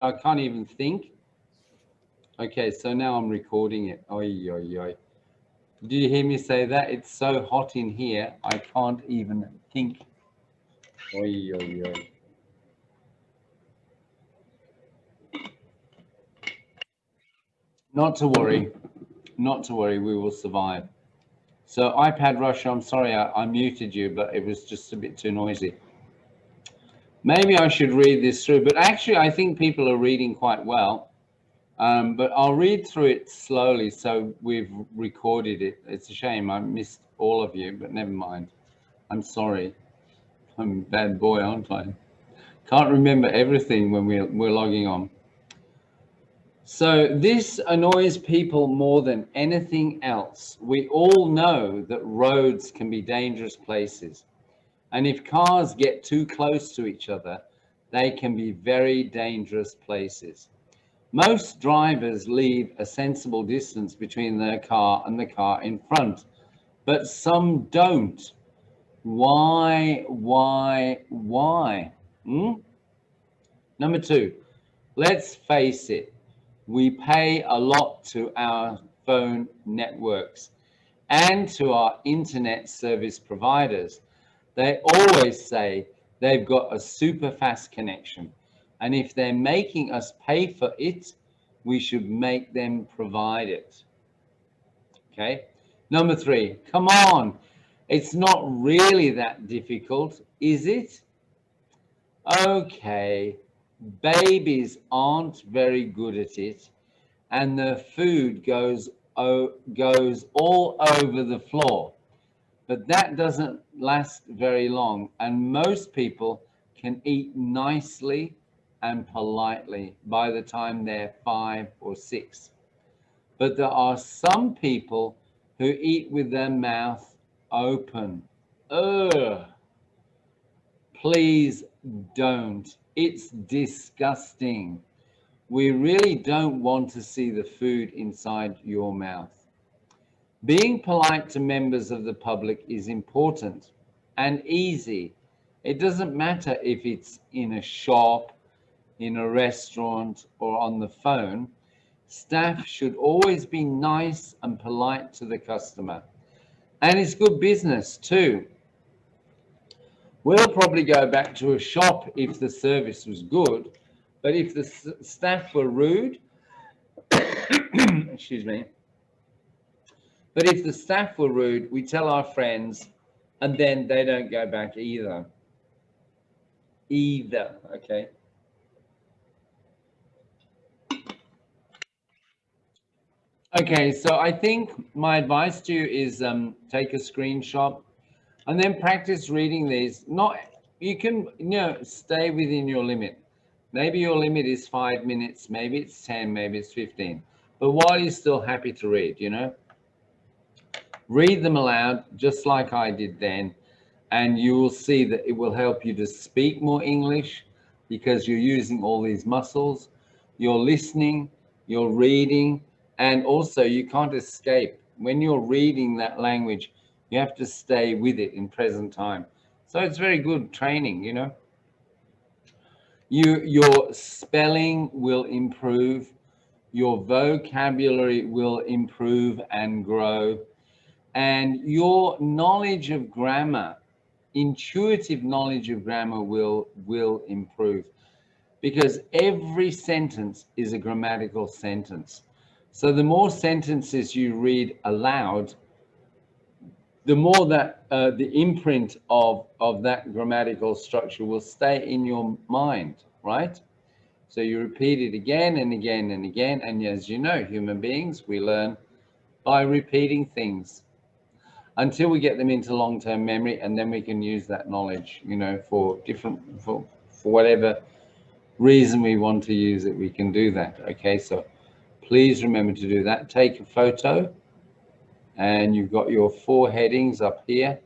I can't even think. Okay, so now I'm recording it. Oy, oy, oy. Do you hear me say that? It's so hot in here, I can't even think. Oy, oy, oy. Not to worry, we will survive. So iPad Russia, I'm sorry I muted you, but it was just a bit too noisy. Maybe I should read this through, but actually I think people are reading quite well. But I'll read through it slowly, so we've recorded it. It's a shame I missed all of you, but never mind. I'm sorry. I'm a bad boy, aren't I? Can't remember everything when we're logging on. So this annoys people more than anything else. We all know that roads can be dangerous places. And if cars get too close to each other, they can be very dangerous places. Most drivers leave a sensible distance between their car and the car in front, but some don't. Why? Number two, let's face it, we pay a lot to our phone networks and to our internet service providers. They always say they've got a super fast connection. And if they're making us pay for it, we should make them provide it. Okay. Number three, come on. It's not really that difficult, is it? Okay. Babies aren't very good at it, and the food goes all over the floor. But that doesn't last very long, and most people can eat nicely and politely by the time they're 5 or 6. But there are some people who eat with their mouth open. Ugh. Please don't. It's disgusting. We really don't want to see the food inside your mouth. Being polite to members of the public is important and easy. It doesn't matter if it's in a shop, in a restaurant, or on the phone. Staff should always be nice and polite to the customer. And it's good business too. We'll probably go back to a shop if the service was good, but if the staff were rude, excuse me, but if the staff were rude, we tell our friends, and then they don't go back either. Okay? Okay, so I think my advice to you is take a screenshot and then practice reading these. You can, stay within your limit. Maybe your limit is 5 minutes, maybe it's 10, maybe it's 15. But while you're still happy to read, read them aloud, just like I did then, and you will see that it will help you to speak more English because you're using all these muscles. You're listening, you're reading, and also you can't escape. When you're reading that language, you have to stay with it in present time. So it's very good training, Your spelling will improve, your vocabulary will improve and grow, and your knowledge of grammar, intuitive knowledge of grammar will improve, because every sentence is a grammatical sentence. So the more sentences you read aloud, the more that the imprint of that grammatical structure will stay in your mind, right? So you repeat it again and again and again. And as you know, human beings, we learn by repeating things until we get them into long-term memory, and then we can use that knowledge, for whatever reason we want to use it, we can do that. Okay, so please remember to do that. Take a photo, and you've got your 4 headings up here,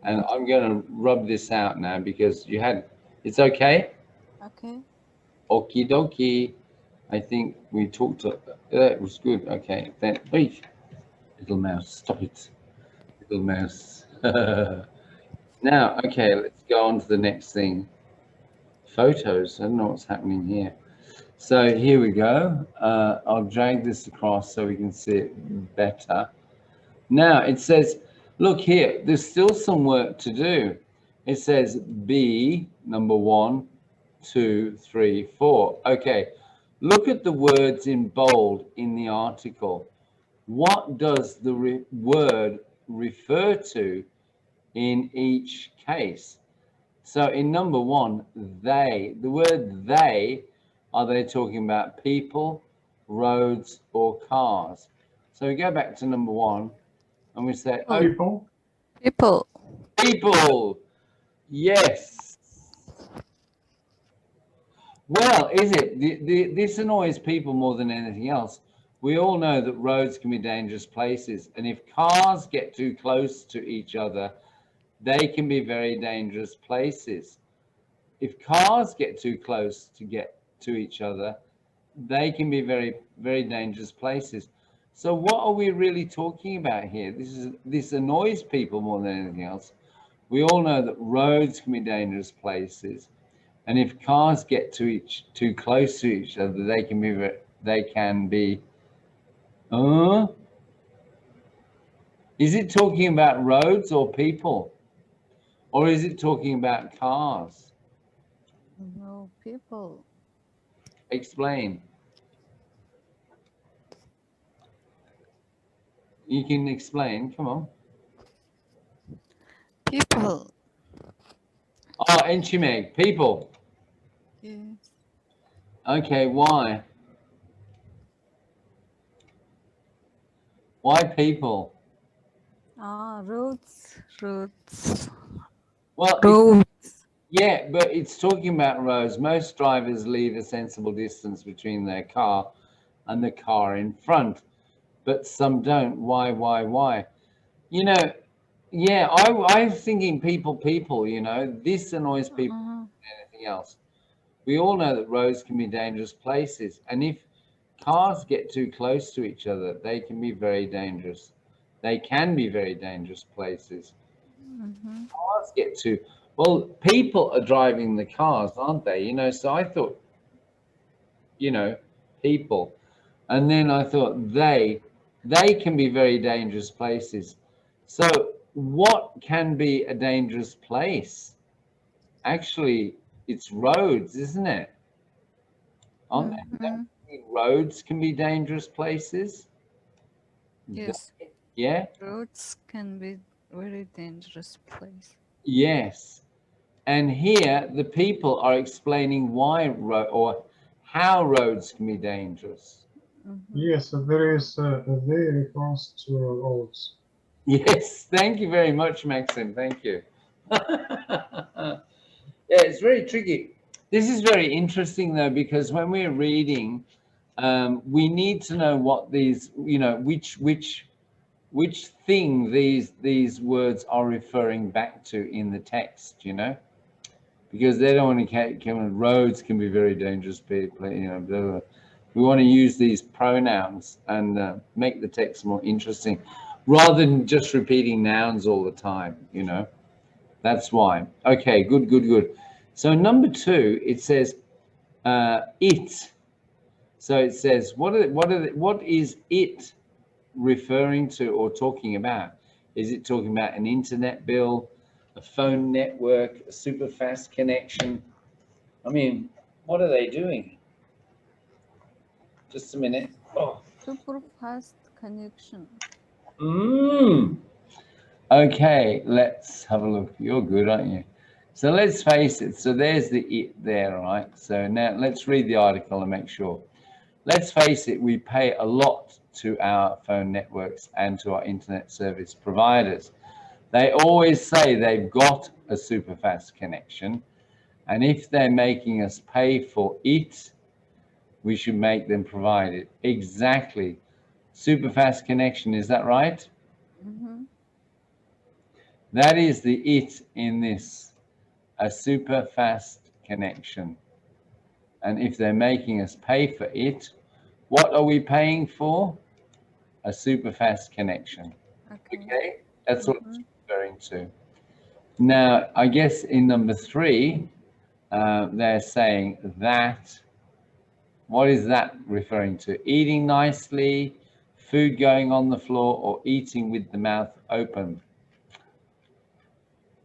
and I'm going to rub this out now because it's okay. Okay. Okie dokie. I think we talked to it was good. Okay, then wait, little mouse, stop it, little mouse. Now, okay, let's go on to the next thing. Photos. I don't know what's happening here. So here we go. I'll drag this across so we can see it better. Now it says, look here, there's still some work to do. It says B, number 1, 2, 3, 4. Okay, look at the words in bold in the article. What does the word refer to in each case? So in number 1, they, the word they, are they talking about people, roads, or cars? So we go back to number 1 and we say, oh, People. People. people. Yes. Well, is it? This annoys people more than anything else. We all know that roads can be dangerous places, and if cars get too close to each other, they can be very dangerous places. If cars get too close to each other, they can be very, very dangerous places. So what are we really talking about here? This annoys people more than anything else. We all know that roads can be dangerous places, and if cars get too close to each other, they can be. Is it talking about roads or people, or is it talking about cars? No, people. Explain. You can explain. Come on. People. Oh, Enchimeg, people. Yes. Okay, why? Why people? Roads. Well, Roads. yeah, but it's talking about roads. Most drivers leave a sensible distance between their car and the car in front, but some don't. Why? You know, yeah, I'm thinking people, you know, this annoys people more than anything else. We all know that roads can be dangerous places, and if cars get too close to each other, they can be very dangerous. They can be very dangerous places. Cars get too, well, people are driving the cars, aren't they? You know, so I thought, you know, people. And then I thought they can be very dangerous places. So what can be a dangerous place? Actually, it's roads, isn't it? Aren't they? Roads can be dangerous places. Yes. Yeah. Roads can be very dangerous place. Yes. And here the people are explaining why or how roads can be dangerous. Yes, there is they refers to roads. Yes, thank you very much, Maxim. Thank you. Yeah, it's very tricky. This is very interesting though, because when we're reading, we need to know what these, you know, which thing these words are referring back to in the text, you know, because they don't want to come. Roads can be very dangerous people, you know. Blah, blah. We want to use these pronouns and make the text more interesting, rather than just repeating nouns all the time, you know. That's why. Okay, good. So number 2, it says it. So it says what is it referring to or talking about? Is it talking about an internet bill, a phone network, a super fast connection? I mean, what are they doing? Just a minute. Oh. Super fast connection. Okay, let's have a look. You're good, aren't you? So let's face it. So there's the it there, right? So now let's read the article and make sure. Let's face it, we pay a lot to our phone networks and to our internet service providers. They always say they've got a super fast connection, and if they're making us pay for it, we should make them provide it. Exactly. Super fast connection, is that right? That is the it in this, a super fast connection. And if they're making us pay for it, what are we paying for? A super fast connection. Okay, that's what it's referring to. Now, I guess in number 3, they're saying that What is that referring to? Eating nicely, food going on the floor, or eating with the mouth open?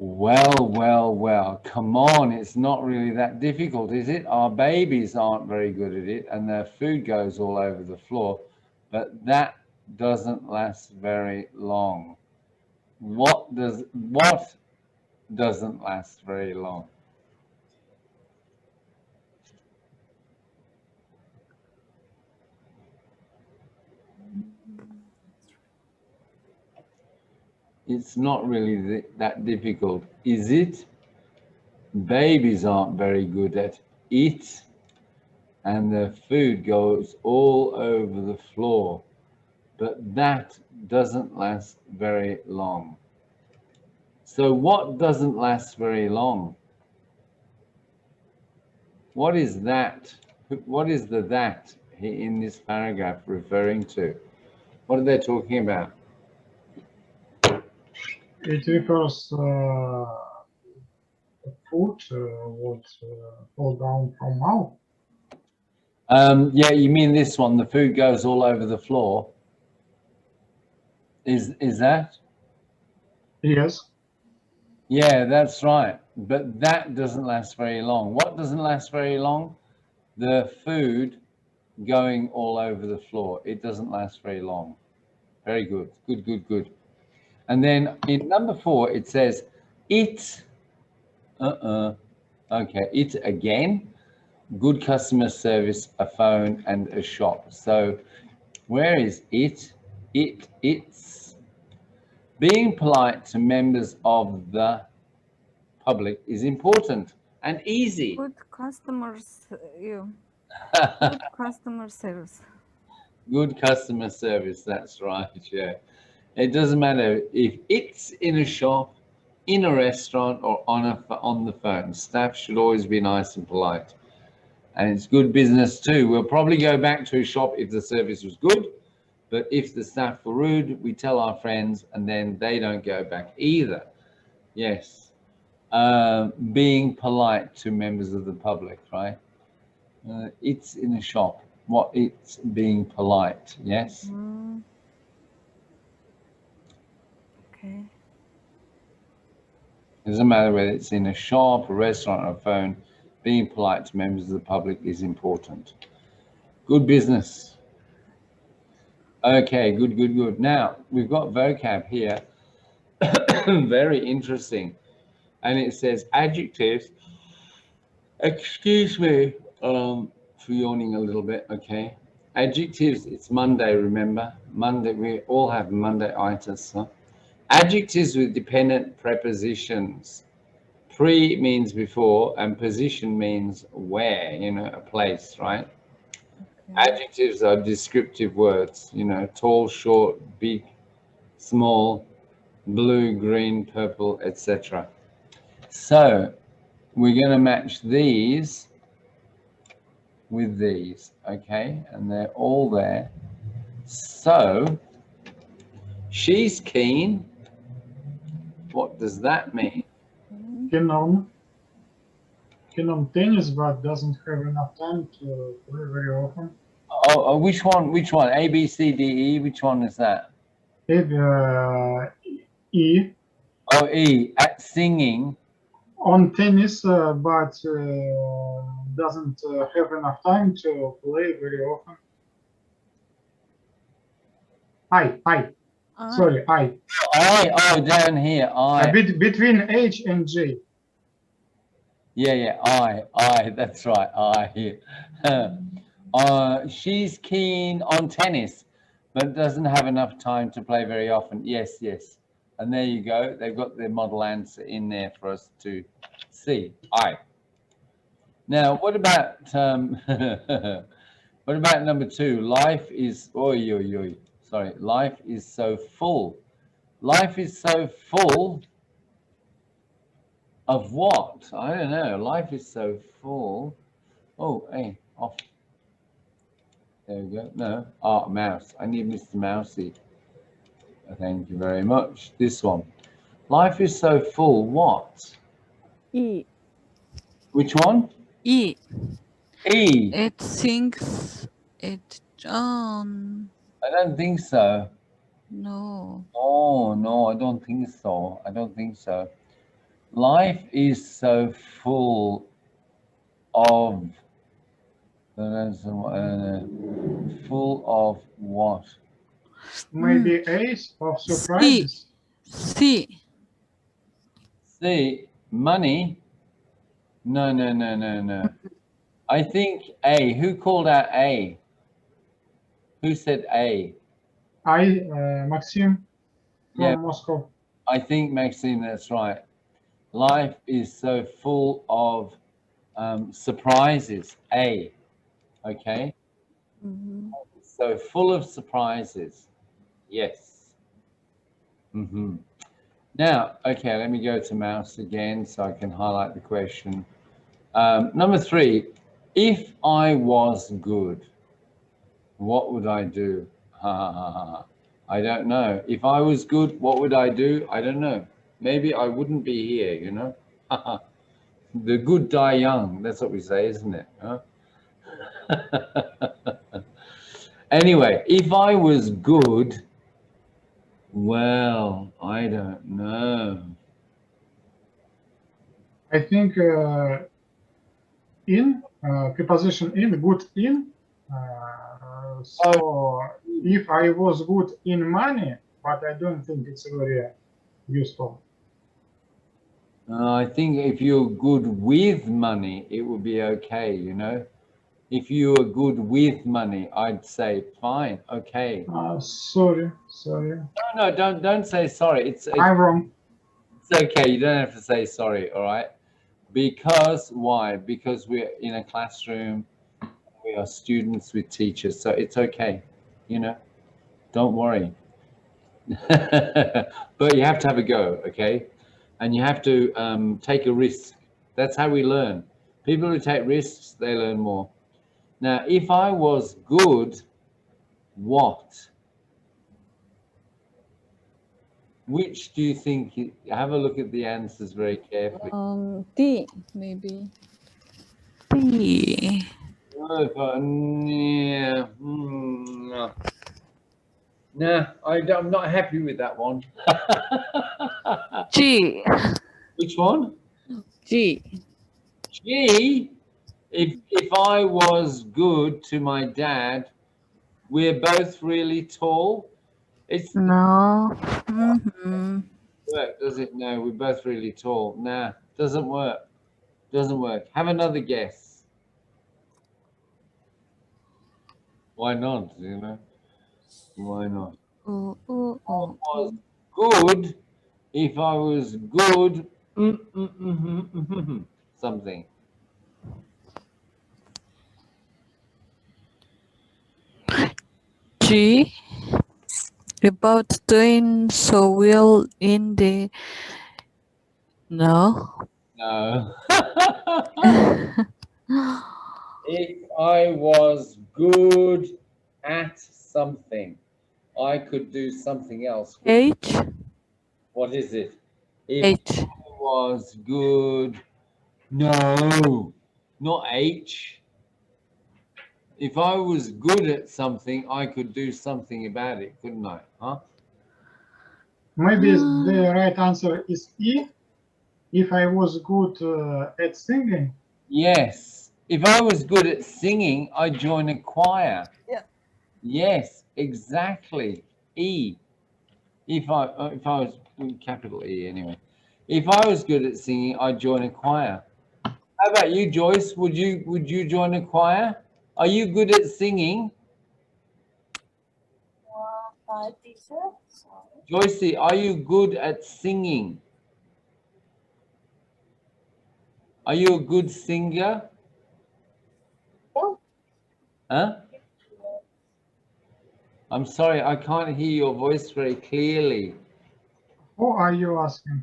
Well, well, well, come on, it's not really that difficult, is it? Our babies aren't very good at it and their food goes all over the floor, but that doesn't last very long. What doesn't last very long? It's not really that difficult, is it? Babies aren't very good at it, and their food goes all over the floor, but that doesn't last very long. So what doesn't last very long? What is that? What is the that in this paragraph referring to? What are they talking about? It refers food would fall down from mouth. Yeah, you mean this one? The food goes all over the floor. Is that? Yes. Yeah, that's right. But that doesn't last very long. What doesn't last very long? The food going all over the floor. It doesn't last very long. Very good. Good, good, good. And then in number 4, it says, it, okay, it again, good customer service, a phone and a shop. So where is it? It's being polite to members of the public is important and easy. Good customers, good customer service. Good customer service, that's right, yeah. It doesn't matter if it's in a shop, in a restaurant, or on the phone. Staff should always be nice and polite. And it's good business too. We'll probably go back to a shop if the service was good, but if the staff were rude, we tell our friends and then they don't go back either. Yes. Being polite to members of the public, right? It's in a shop. What it's being polite, yes? Okay. It doesn't matter whether it's in a shop, a restaurant, or a phone. Being polite to members of the public is important. Good business. Okay, good, good, good. Now, we've got vocab here. Very interesting. And it says adjectives. Excuse me for yawning a little bit, okay? Adjectives, it's Monday, remember? Monday, we all have Monday-itis, huh? Adjectives with dependent prepositions. Pre means before and position means where, you know, a place, right? Okay. Adjectives are descriptive words, you know, tall, short, big, small, blue, green, purple, etc. So we're going to match these with these, okay? And they're all there. So she's keen. What does that mean? Keen on tennis, but doesn't have enough time to play very often. Oh, which one? Which one? A, B, C, D, E. Which one is that? E. Oh, E. At singing. On tennis, but doesn't have enough time to play very often. Sorry, I. Oh, down here, I. Between H and J. Yeah, I, that's right, I. She's keen on tennis, but doesn't have enough time to play very often. Yes. And there you go. They've got their model answer in there for us to see. I. Now, what about what about number 2? Life is sorry. Life is so full. Life is so full of what? I don't know. Life is so full. Oh, hey, off. There we go. No, mouse. I need Mr. Mousey. Thank you very much. This one. Life is so full. What? E. Which one? E. E. It thinks it I don't think so. no. Oh, no, I don't think so. I don't think so. Life is so full of, full of what? Maybe ace of surprises. C. See, money? No, no, no, no, no. I think A. Who called out A? Who said A? Maxim from Yeah. Moscow. I think, Maxine, that's right. Life is so full of surprises. A. Okay. Mhm. So full of surprises. Yes. Now, okay, let me go to mouse again so I can highlight the question. Number 3, if I was good, what would I do? I don't know. If I was good, what would I do? I don't know. Maybe I wouldn't be here, you know? The good die young. That's what we say, isn't it? Huh? Anyway, if I was good, well, I don't know. I think in, preposition in, good in. So if I was good in money, but I don't think it's very useful. I think if you're good with money, it would be okay, you know? If you are good with money, I'd say fine, okay. Sorry. No, don't say sorry. It's I'm wrong. It's okay. You don't have to say sorry, all right? Because why? Because we're in a classroom. We are students with teachers, so it's okay. You know, don't worry. But you have to have a go, okay? And you have to take a risk. That's how we learn. People who take risks, they learn more. Now, if I was good, what? Which do you think? Have a look at the answers very carefully. D maybe. D. Yeah. Nah, I'm not happy with that one. G. Which one? G. G. If I was good to my dad, we're both really tall. It's No. work, does it? No, we're both really tall. Nah, doesn't work. Doesn't work. Have another guess. Why not? You know? Why not? Oh. I was good. If I was good, something. G. About doing so well in the no. No. If I was good at something, I could do something else. H. What is it? If H. I was good, no, not H. If I was good at something, I could do something about it, couldn't I? Huh? Maybe the right answer is E. If I was good at singing. Yes. If I was good at singing, I'd join a choir. Yeah. Yes, exactly. E. If I was capital E anyway. If I was good at singing, I'd join a choir. How about you, Joyce? Would you join a choir? Are you good at singing? Teacher. Joycey, are you good at singing? Are you a good singer? Huh? I'm sorry, I can't hear your voice very clearly. Who are you asking?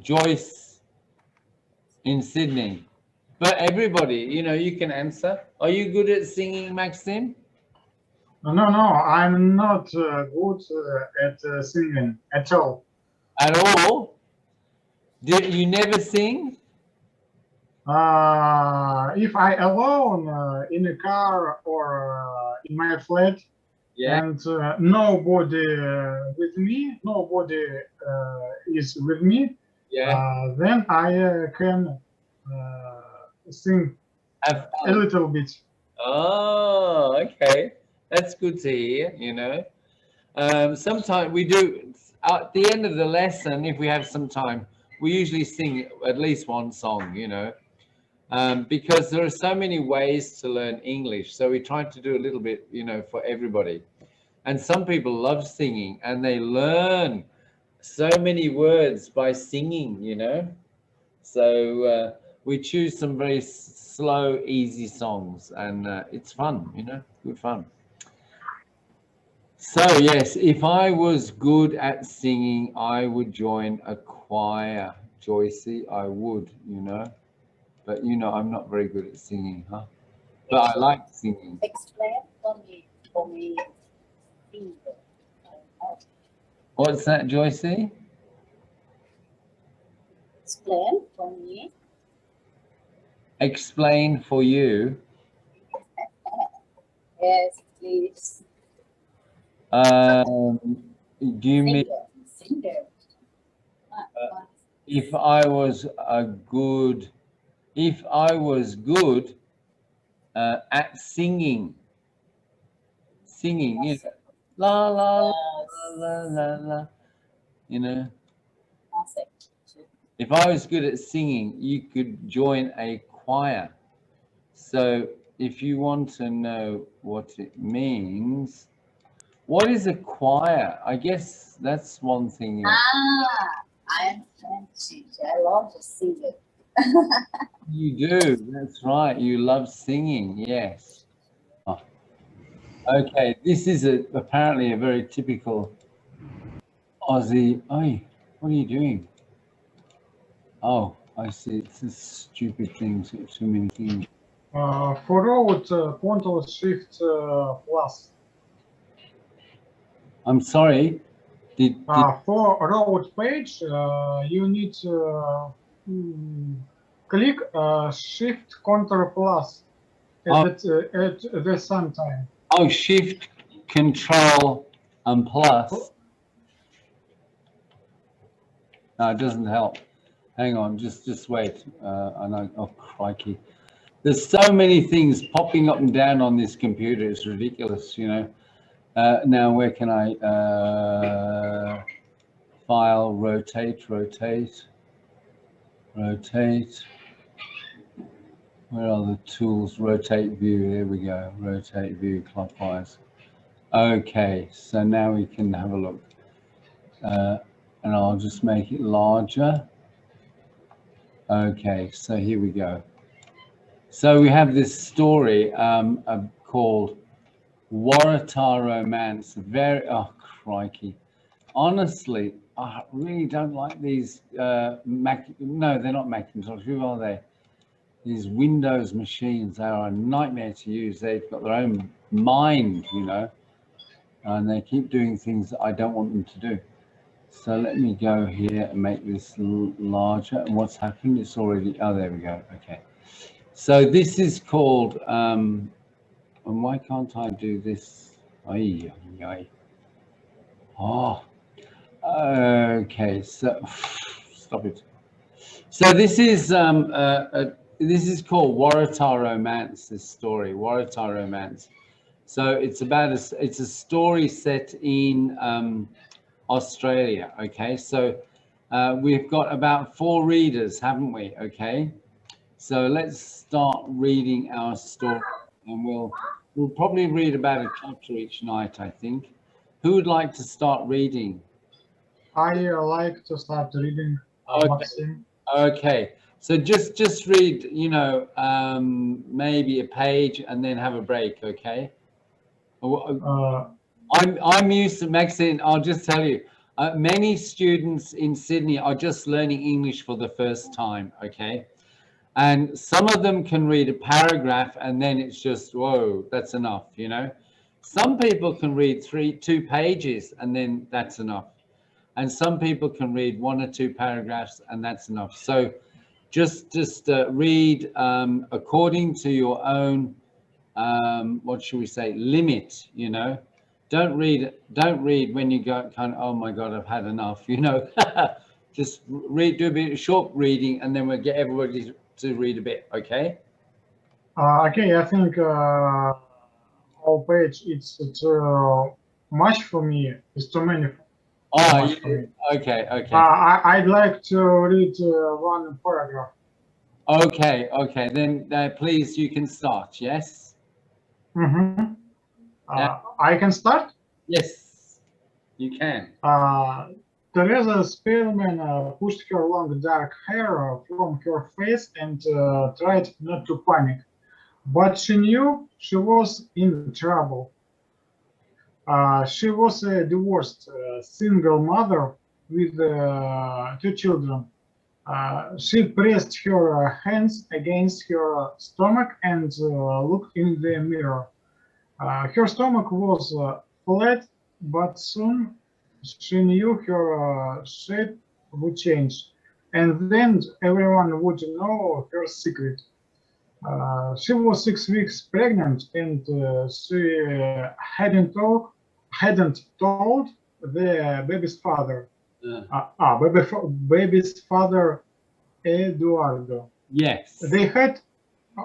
Joyce in Sydney. But everybody, you know, you can answer. Are you good at singing, Maxim? No, I'm not good at singing at all. At all? Did you never sing? If I alone in a car or in my flat, Yeah. and nobody with me, nobody is with me, Yeah. then I can sing Have a fun. little bit. Oh, okay. That's good to hear, you know. Sometimes we do, at the end of the lesson, if we have some time, we usually sing at least one song, you know, because there are so many ways to learn English. So we try to do a little bit, you know, for everybody. And some people love singing and they learn so many words by singing, you know. So we choose some very slow, easy songs, and it's fun, you know, good fun. So yes, if I was good at singing, I would join a choir, Joycey. I would, you know, but you know, I'm not very good at singing, huh? But I like singing. Explain for me. What's that, Joycey? Explain for me. Explain for you. Yes, please. Do you mean Singer. if I was good at singing, you know, la la la la la la, you know. If I was good at singing, you could join a choir. So if you want to know what it means, what is a choir? I guess that's one thing. I'm French. I love to sing it. You do, that's right. You love singing, yes. Oh. Okay, this is apparently a very typical Aussie. Oi, what are you doing? Oh, I see. It's a stupid thing. Too many things. For road, Control Shift plus. I'm sorry. For road page, you need to click Shift Control plus at the same time. Oh, Shift, Control, and plus. No, it doesn't help. Hang on, just wait. I know. Oh, crikey! There's so many things popping up and down on this computer. It's ridiculous, you know. Now, where can I file, rotate? Where are the tools? Rotate view. There we go. Rotate view clockwise. Okay, so now we can have a look. And I'll just make it larger. Okay, so here we go. So we have this story called Waratah Romance. Very, oh crikey. Honestly, I really don't like these no, they're not Macintosh. Who are they? These Windows machines. They are a nightmare to use. They've got their own mind, you know, and they keep doing things that I don't want them to do. So let me go here and make this larger. And what's happened? It's already, oh, there we go. Okay. So this is called, and why can't I do this? Oh, okay. So stop it. So this is called Waratah Romance. This story, Waratah Romance. So it's about it's a story set in Australia. Okay, so we've got about 4 readers, haven't we? Okay, so let's start reading our story, and we'll probably read about a chapter each night, I think. Who would like to start reading? I like to start reading. Maxim. Okay, so just read, you know, maybe a page and then have a break. Okay. I'm used to, Maxine, I'll just tell you, many students in Sydney are just learning English for the first time, okay? And some of them can read a paragraph and then it's just, whoa, that's enough, you know? Some people can read 2 pages and then that's enough. And some people can read 1 or 2 paragraphs and that's enough. So Just read according to your own, what should we say, limit, you know. Don't read when you go kind of, oh my God, I've had enough, you know. Just do a bit of short reading, and then we'll get everybody to read a bit, okay? Okay, I think whole page it's too much for me. It's too many. Oh, yeah. Okay. I'd like to read one paragraph. Okay. Then please, you can start. Yes. Mm-hmm. I can start. Yes, you can. Teresa Spellman pushed her long dark hair from her face and tried not to panic, but she knew she was in trouble. She was a divorced single mother with 2 children. She pressed her hands against her stomach and looked in the mirror. Her stomach was flat, but soon she knew her shape would change, and then everyone would know her secret. She was 6 weeks pregnant, and she hadn't told the baby's father. Baby's father, Eduardo. Yes. They had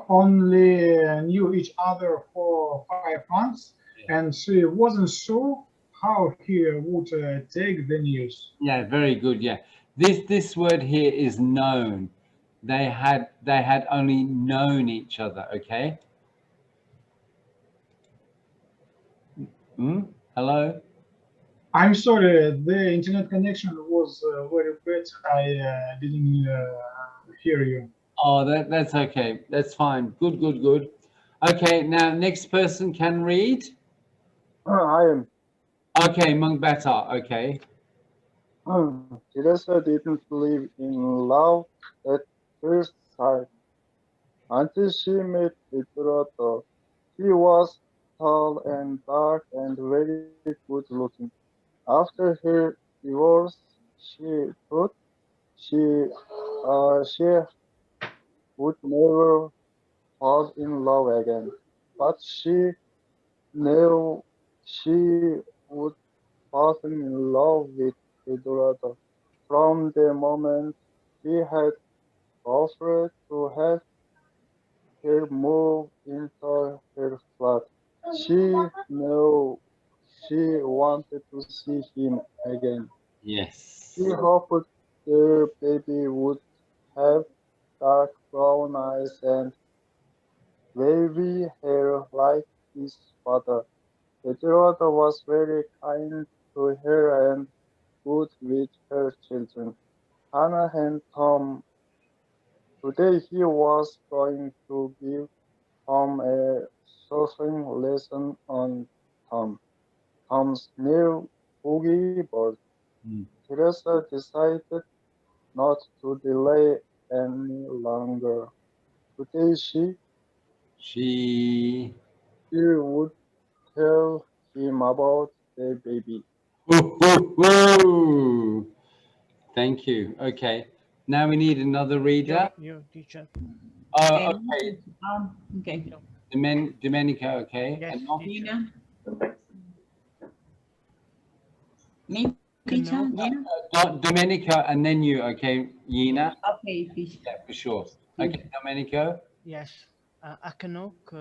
only knew each other for 5 months, and she wasn't sure how he would take the news. Yeah, very good. Yeah, this word here is known. They had only known each other. Okay. Hello. I'm sorry, the internet connection was very bad. I didn't hear you. Oh, that's okay. That's fine. Good. Okay, now next person can read. I am. Okay, Mungbata. Okay. Teresa didn't believe in love at first sight until she met Eduardo. He was tall and dark and very good looking. After her divorce, she thought she would never fall in love again, but she knew she would fall in love with Eduardo from the moment he had offered to help her move into her flat. She knew she wanted to see him again. Yes. She hoped their baby would have dark brown eyes and wavy hair like his father. Eduardo was very kind to her and good with her children, Hannah and Tom. Today he was going to give Tom a surfing lesson on Tom's new boogie board. Teresa decided not to delay any longer. Today she would tell him about the baby. Woo. Thank you. Okay. Now we need another reader. You teacher. Oh, okay. Okay. Domenico, okay. Yes, Nina. Me, teacher, Nina? Domenico, and then you, okay, Nina? Okay, teacher. Yeah, for sure. Okay, Domenico? Yes. A knock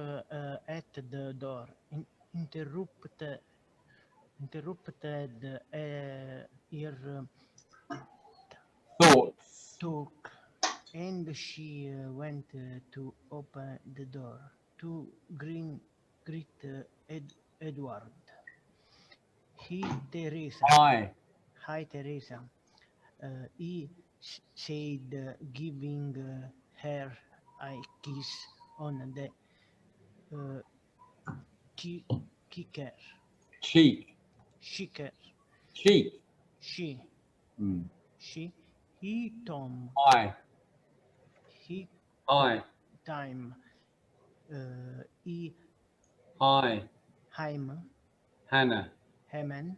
at the door. Interrupted her Thoughts. talk, and she went to open the door to greet Edward. Teresa. Hi, Teresa. He said, giving her a kiss on the cheek. He Tom. He time. He Hannah. Hammond.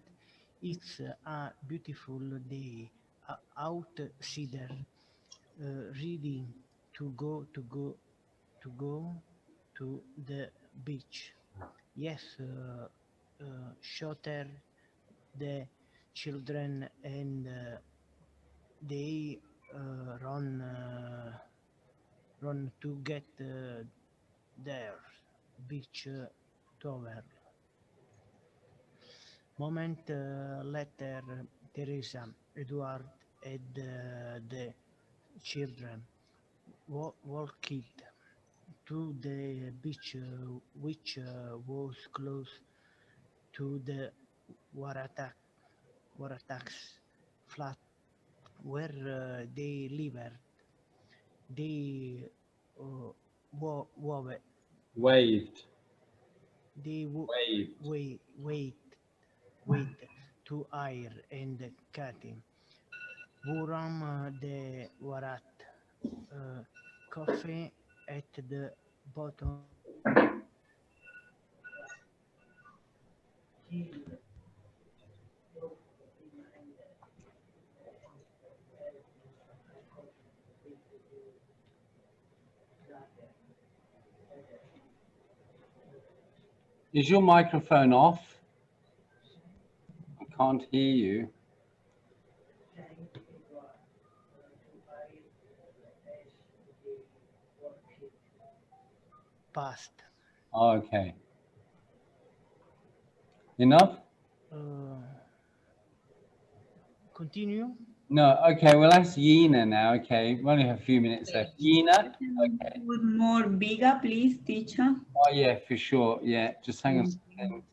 It's a beautiful day outside. ready to go to the beach. Yes, shorter the children and they run to get their beach towel. Moment later, Teresa, Edward, and the children walked to the beach, which was close to the Waratah's flat where they lived. They Waved. They Waved. wait to air and cutting. Buram the Warat coffee at the bottom. Is your microphone off? I can't hear you. Past. Okay. Enough? Continue. No, okay, well that's Yina now, okay. We only have a few minutes left. Yina? Okay. Put more bigger, please, teacher. Oh yeah, for sure, yeah. Just hang on a second.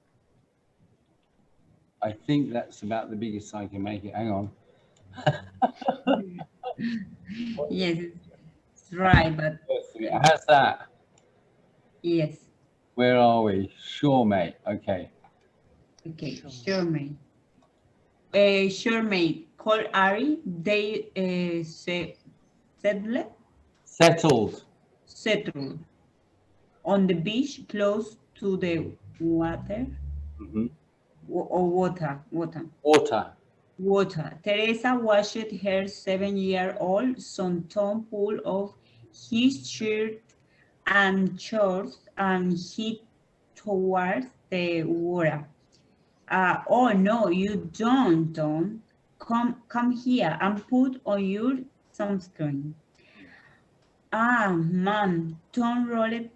I think that's about the biggest I can make it. Hang on. Yes, it's right, but How's that? yes. Where are we? Sure, mate. Okay. Okay, sure, mate. Sure, mate. Call Ari. They settled on the beach close to the water. Or water. Teresa washed her 7-year-old son Tom full of his shirt and shorts and head towards the water. Oh no, you don't, Tom. Come here and put on your sunscreen. Mom, Tom rolled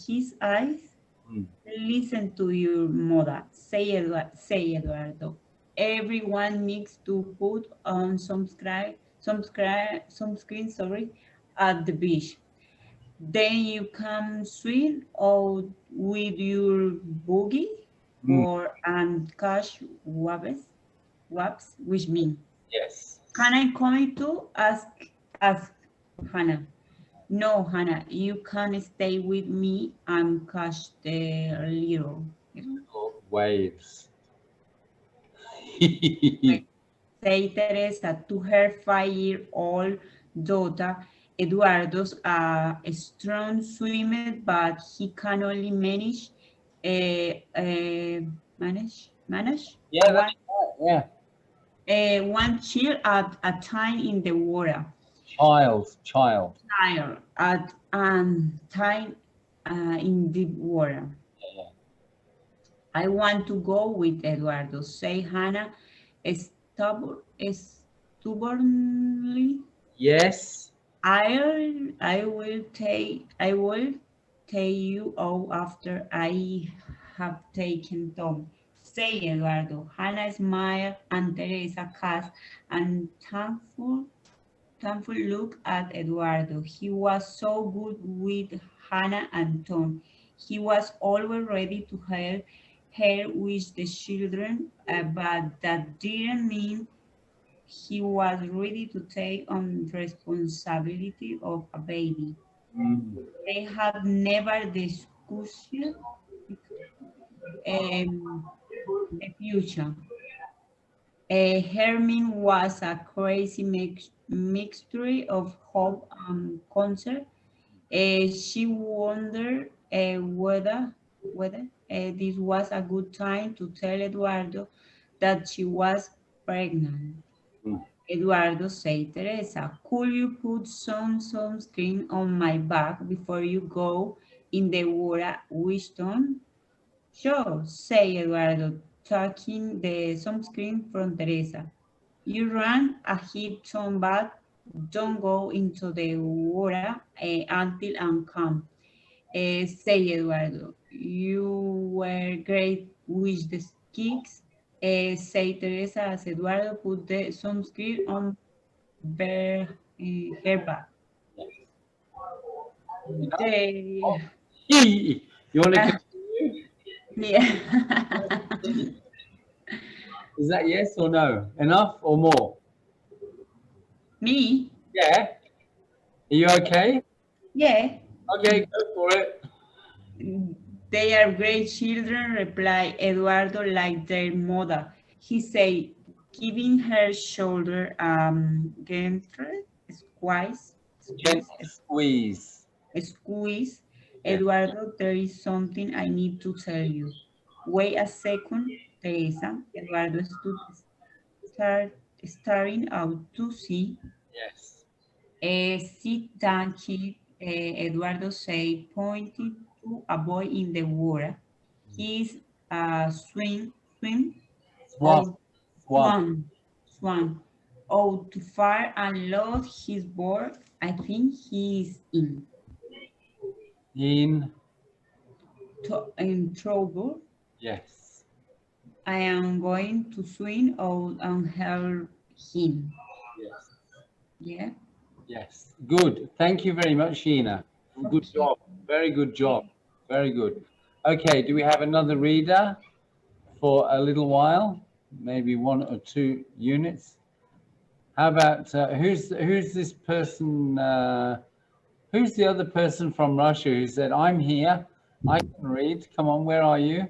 his eyes. Listen to your mother, say Eduardo. Everyone needs to put on sunscreen, at the beach. Then you can swim out with your buggy and catch waves, which mean. Yes. Can I come to ask Hannah? No, Hannah, you can stay with me and catch the little waves. Say Teresa to her 5-year-old daughter. Eduardo's a strong swimmer, but he can only manage. Yeah, one child at a time in the water. Child at time in deep water. Yeah. I want to go with Eduardo. Say Hannah stubbornly. Yes. I will take you out after I have taken Tom. Say Eduardo. Hannah smiled and Teresa cast and thankful look at Eduardo. He was so good with Hannah and Tom. He was always ready to help her with the children, but that didn't mean he was ready to take on responsibility of a baby. They had never discussed the future. Hermine was a crazy mixture of hope and concern. She wondered whether this was a good time to tell Eduardo that she was pregnant. Eduardo say, Teresa, could you put some sunscreen on my back before you go in the water, Winston? Sure, say Eduardo, taking the sunscreen from Teresa. You run ahead, turn back, don't go into the water until I come. Say Eduardo, you were great with the kicks. Say Teresa as Eduardo put the sunscreen on her back. They, You want to continue? yeah. Is that yes or no? Enough or more? Me? Yeah. Are you okay? Yeah. Okay, go for it. They are great children, replied Eduardo like their mother. He said, giving her shoulder gentle squeeze. Squeeze. Squeeze. Yeah. Eduardo, there is something I need to tell you. Wait a second, Teresa. Eduardo stood staring out to sea. Yes. Sit down, kid, Eduardo said, pointing to a boy in the water. He's swim, Swam. swan. Out too far and lost his board. I think he's in trouble. Yes. I am going to swim out and help him. Yes. Yeah. Yes. Good. Thank you very much, Sheena. Good job. Very good job. Very good. Okay. Do we have another reader for a little while? Maybe 1 or 2 units. How about who's this person? Who's the other person from Russia who said, "I'm here. I can read. Come on, where are you?"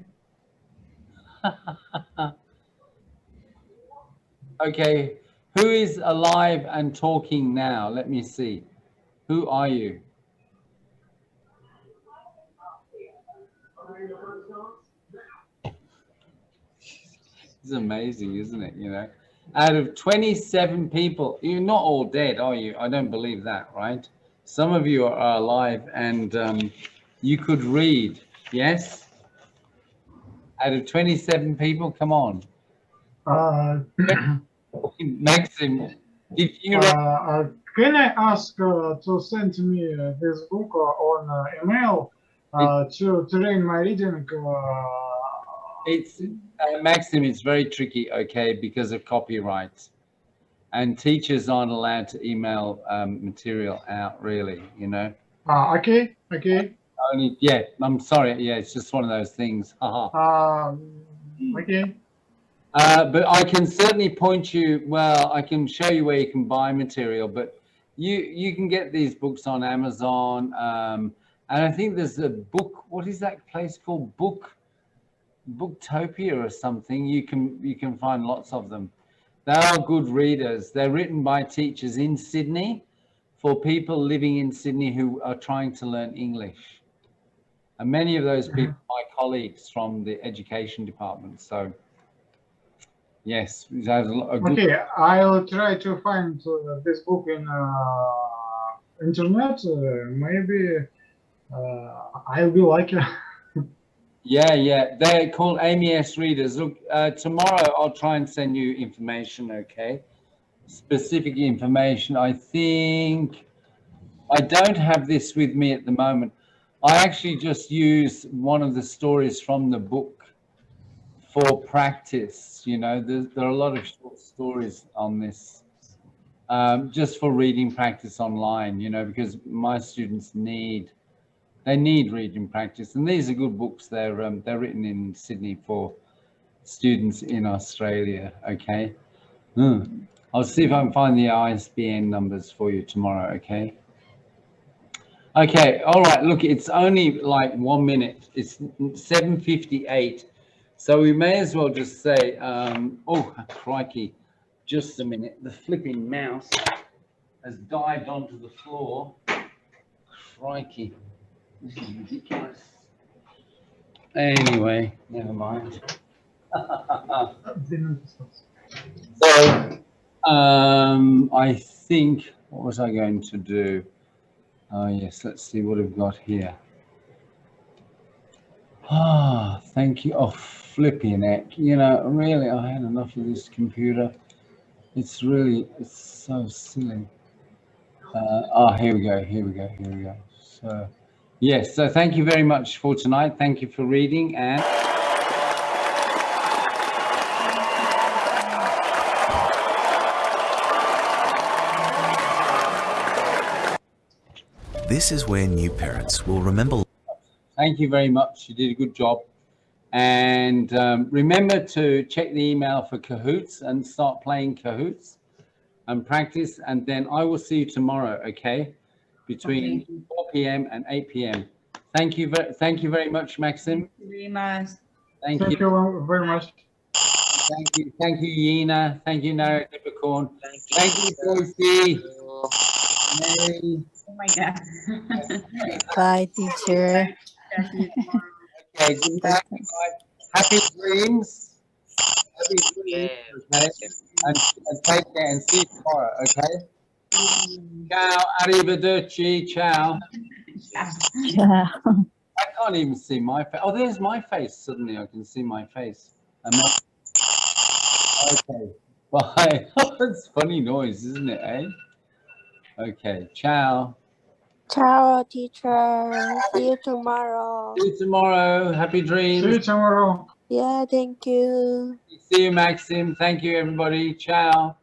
Okay. Who is alive and talking now? Let me see. Who are you? It's amazing, isn't it? You know, out of 27 people, you're not all dead, are you? I don't believe that, right? Some of you are alive and you could read, yes? Out of 27 people, come on. Maxim, if you... Can I ask to send me this book on email to train my reading? It's Maxim, it's very tricky, okay, because of copyright. And teachers aren't allowed to email material out, really, you know. Okay. Only, yeah, I'm sorry. Yeah, it's just one of those things. Okay. But I can certainly point you, well, I can show you where you can buy material, but you can get these books on Amazon. And I think there's a book, what is that place called? Booktopia or something. You can find lots of them. They are good readers. They're written by teachers in Sydney for people living in Sydney who are trying to learn English. And many of those people are my colleagues from the education department. So yes, okay, I'll try to find this book in internet. Maybe I'll be lucky. Yeah, they're called AMS readers. Look, tomorrow I'll try and send you information, okay? Specific information. I think I don't have this with me at the moment. I actually just use one of the stories from the book for practice. You know, there are a lot of short stories on this, just for reading practice online, you know, because my students need reading practice, and these are good books. They're written in Sydney for students in Australia. Okay, I'll see if I can find the ISBN numbers for you tomorrow. Okay. Okay. All right. Look, it's only like 1 minute. It's 7:58, so we may as well just say, oh crikey, just a minute. The flipping mouse has dived onto the floor. Crikey. This is ridiculous. Anyway, never mind. So, I think, what was I going to do? Oh yes, let's see what I've got here. Ah, thank you. Oh, flipping heck. You know, really, I had enough of this computer. It's so silly. Here we go. So, yes, so thank you very much for tonight. Thank you for reading, and This is where new parents will remember. thank you very much. You did a good job. And remember to check the email for Kahoots and start playing Kahoots and practice. And then I will see you tomorrow, okay? Between 4 p.m. and 8 p.m. Thank you very much, Maxim. Thank you very much. Thank Thank you very much. Thank you, Yena. Thank you, Nara Capricorn. Thank you, Joycey. Mary. Oh my God. Bye, teacher. Okay, good night. Happy dreams. Happy dreams, okay? And take care and see you tomorrow, okay? Ciao, arrivederci, ciao. Yeah. I can't even see my face. Oh, there's my face. Suddenly I can see my face. Okay, bye. That's funny noise, isn't it, eh? Okay, ciao. Ciao, teacher. See you tomorrow. See you tomorrow. Happy dreams. See you tomorrow. Yeah, thank you. See you, Maxim. Thank you, everybody. Ciao.